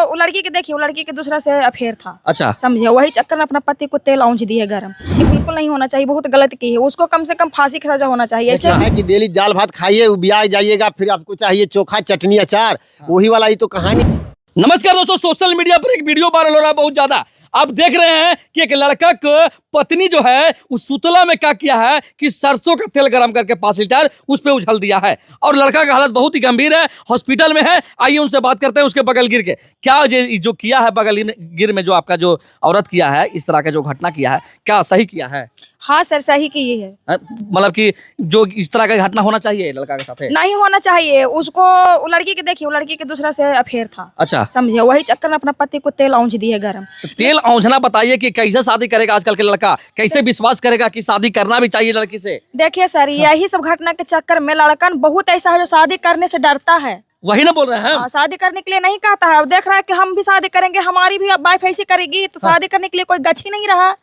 वो लड़की के देखिए, वो लड़की के दूसरा से अफेयर था। अच्छा, समझे, वही चक्कर में अपना पति को तेल औंच दी है गरम। ये बिल्कुल नहीं होना चाहिए, बहुत गलत की है। उसको कम से कम फांसी की सजा होना चाहिए। ऐसे है कि डेली दाल भात खाइए, ब्याह जाइएगा, फिर आपको चाहिए चोखा चटनी अचार, वही वाला ही तो कहानी। नमस्कार दोस्तों, सोशल मीडिया पर एक वीडियो वायरल हो रहा है बहुत ज्यादा। आप देख रहे हैं कि एक लड़का को पत्नी जो है उस सुतला में क्या किया है कि सरसों का तेल गरम करके 5 लीटर उस पे उछल दिया है और लड़का का हालत बहुत ही गंभीर है, हॉस्पिटल में है। आइए उनसे बात करते हैं उसके बगल गिर के। क्या जो किया है बगल गिर में, जो आपका जो औरत किया है, इस तरह का जो घटना किया है, क्या सही किया है? हाँ सर, सही की है। मतलब कि जो इस तरह का घटना होना चाहिए लड़का के साथ है? नहीं होना चाहिए। उसको वो लड़की के देखिए, वो लड़की के दूसरा से अफेयर था। अच्छा, समझे, वही चक्कर में अपना पति को तेल औंच दी है गरम। तो तेल औंझना बताइए कि कैसे शादी करेगा आजकल के लड़का, कैसे विश्वास करेगा कि शादी करना भी चाहिए लड़की से? देखिए सर, यही सब घटना के चक्कर में लड़कन बहुत ऐसा है जो शादी करने से डरता है। वही ना बोल रहे हैं। शादी करने के लिए नहीं कहता है। अब देख रहा है कि हम भी शादी करेंगे, हमारी भी वाइफ ऐसी करेगी, तो शादी करने के लिए कोई गच ही नहीं रहा।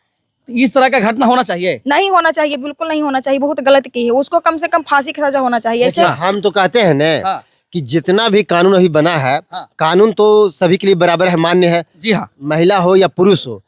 इस तरह का घटना होना चाहिए? नहीं होना चाहिए, बिल्कुल नहीं होना चाहिए, बहुत गलत की है। उसको कम से कम फांसी की सजा होना चाहिए। ऐसे हम तो कहते हैं ना कि जितना भी कानून अभी बना है, कानून तो सभी के लिए बराबर है, मान्य है। जी हाँ, महिला हो या पुरुष हो।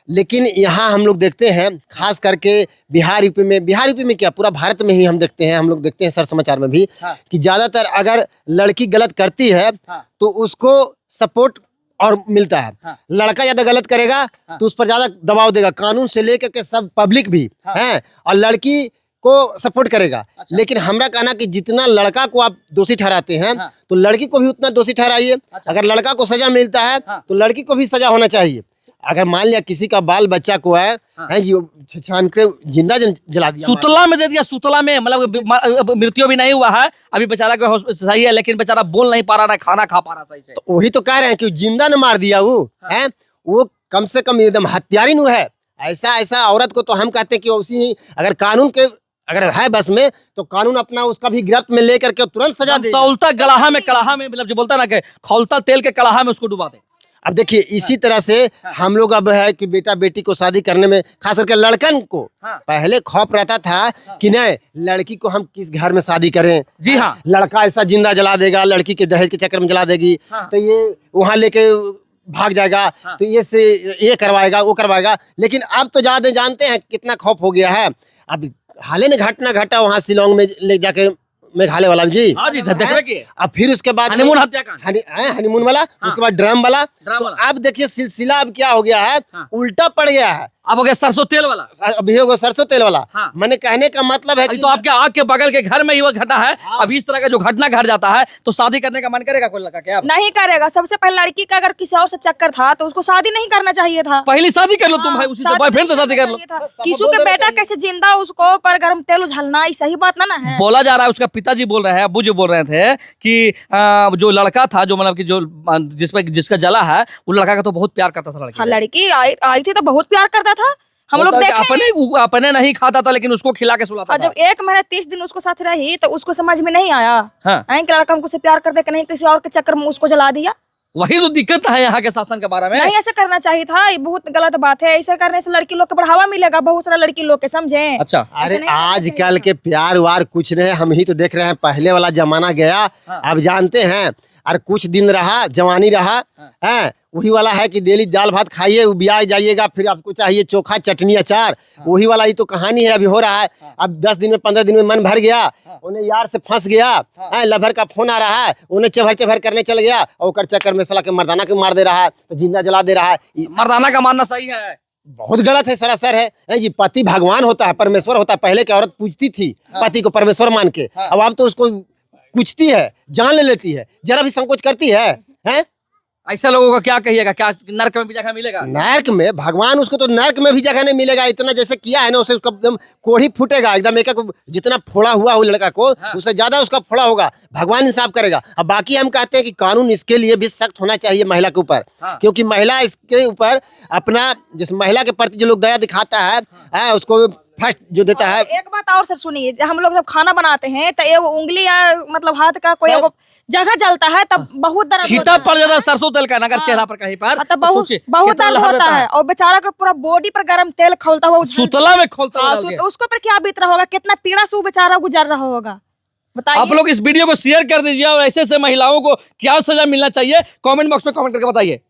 लेकिन यहाँ हम लोग देखते हैं, खास करके बिहार यूपी में क्या, पूरा भारत में ही हम देखते हैं, हम लोग देखते हैं सर समाचार में भी कि ज्यादातर अगर लड़की गलत करती है तो उसको सपोर्ट और मिलता है। लड़का ज्यादा गलत करेगा तो उस पर ज्यादा दबाव देगा, कानून से लेकर के सब पब्लिक भी है, और लड़की को सपोर्ट करेगा। लेकिन हमरा कहना कि जितना लड़का को आप दोषी ठहराते हैं तो लड़की को भी उतना दोषी ठहराइए। अगर लड़का को सजा मिलता है तो लड़की को भी सजा होना चाहिए। अगर मान लिया किसी का बाल बच्चा को है जी, छान के जिंदा जला दिया, सुतला में दे दिया, सुतला में, मतलब मृत्यु भी नहीं हुआ है अभी, बेचारा का सही है, लेकिन बेचारा बोल नहीं पा रहा, ना खाना खा पा रहा सही से। तो वही तो कह रहे हैं कि जिंदा न मार दिया वो है, वो कम से कम एकदम हत्यारी नु है। ऐसा औरत को तो हम कहते हैं कि उसी, अगर कानून के अगर है बस में तो कानून अपना उसका भी गिरफ्त में लेकर के तुरंत सजा दे। तौलता कड़ाहा में, मतलब जो बोलता है ना कि खौलता तेल के कड़ाहा में उसको डुबा दे। अब देखिए इसी तरह से हम लोग अब है कि बेटा बेटी को शादी करने में, खास करके लड़कन को पहले खौफ रहता था कि नहीं लड़की को हम किस घर में शादी करें। जी हाँ, लड़का ऐसा जिंदा जला देगा, लड़की के दहेज के चक्कर में जला देगी, तो ये वहां लेके भाग जाएगा, तो ये से ये करवाएगा वो करवाएगा। लेकिन अब तो ज्यादा जानते हैं कितना खौफ हो गया है। अब हाल ही में घटना घटा वहाँ शिलोंग में ले जाके मेघालय वाला जी, हाँ जी, अब फिर उसके बाद हनीमून हत्याकांड, हनीमून वाला, उसके बाद ड्रम वाला। तो अब देखिए सिलसिला अब क्या हो गया है, उल्टा पड़ गया है। अब हो गया सरसों तेल वाला, अभी होगा सरसों तेल वाला। मैंने कहने का मतलब है कि तो आपके आग के बगल के घर में ही वो घटा है। अब इस तरह का जो घटना घट जाता है तो शादी करने का मन करेगा कोई लड़का? क्या नहीं करेगा। सबसे पहले लड़की का अगर किसी और से चक्कर था तो उसको शादी नहीं करना चाहिए था। पहली शादी कर लो तुम भाई, उसी से बॉयफ्रेंड से शादी कर लो। किसू के बेटा कैसे जिंदा, उसको पर गरम तेल उछलना, ये सही बात ना है। बोला जा रहा है, उसका पिताजी बोल रहे हैं, अब्बू जी बोल रहे थे कि जो लड़का था, जो मतलब कि जो जिसका जला है, वो लड़का का तो बहुत प्यार करता था। लड़की लड़की आई थी तो बहुत प्यार करता था। हम लोग देखे, अपने नहीं खाता था लेकिन उसको खिला के सुलाता था। जब 1 महीना 30 दिन उसको साथ रही तो उसको समझ में नहीं आया कि लड़का हमको से प्यार करते कि नहीं, किसी और के चक्कर में उसको जला दिया। वही तो दिक्कत है यहाँ के शासन के बारे में। नहीं ऐसा करना चाहिए था, ये बहुत गलत बात है। ऐसा करने से लड़की लोग को बढ़ावा मिलेगा, बहुत सारा लड़की लोग के, समझे? अच्छा, अरे आजकल के प्यार वार कुछ नहीं, हम ही तो देख रहे हैं। पहले वाला जमाना गया, अब जानते हैं, और कुछ दिन रहा, जवानी रहा है, वही वाला है कि डेली दाल भात खाइए, ब्याह जाइएगा, फिर आपको चाहिए चोखा चटनी अचार, वही वाला ही तो कहानी है अभी हो रहा है। अब 10 दिन में 15 दिन में मन भर गया, उन्हें यार से फंस गया, लभर का फोन आ रहा है, उन्हें चभर करने चल गया, और चक्कर में साला के मर्दाना के मार दे रहा है, तो जिंदा जला दे रहा है। मर्दाना का मानना सही है? बहुत गलत है, सरासर है जी। पति भगवान होता है, परमेश्वर होता है। पहले की औरत पूजती थी पति को परमेश्वर मान के, अब तो उसको पूछती है, जान ले लेती है, जरा भी संकोच करती है। ऐसा लोगों का क्या कहिएगा? क्या नर्क में भी जगह मिलेगा? नर्क में भगवान उसको तो नर्क में भी जगह नहीं मिलेगा। इतना जैसे किया है ना, उसे उसका एकदम कोढ़ी फूटेगा, एकदम एक जितना फोड़ा हुआ हो लड़का को, उससे ज्यादा उसका फोड़ा होगा। भगवान इंसाफ करेगा। अब बाकी हम कहते हैं कि कानून इसके लिए भी सख्त होना चाहिए महिला के ऊपर, क्योंकि महिला इसके ऊपर अपना, जैसे महिला के प्रति जो लोग दया दिखाता है उसको फर्स्ट जो देता है। एक बात और सर सुनिए, हम लोग जब खाना बनाते हैं तो ये उंगली या मतलब हाथ का कोई जगह जलता है तब बहुत दर्द छींटा पड़ जाता है सरसों तेल का, अगर चेहरा पर कहीं पर, तब बहुत दर्द होता है। और बेचारा का पूरा बॉडी पर गरम तेल खौलता हुआ सुतला में खोलता हुआ, उसको पर क्या बीत रहा होगा, कितना पीड़ा से वो बेचारा गुजर रहा होगा, बताइए। आप लोग इस वीडियो को शेयर कर दीजिए और ऐसे महिलाओं को क्या सजा मिलना चाहिए कमेंट बॉक्स में कमेंट करके बताइए।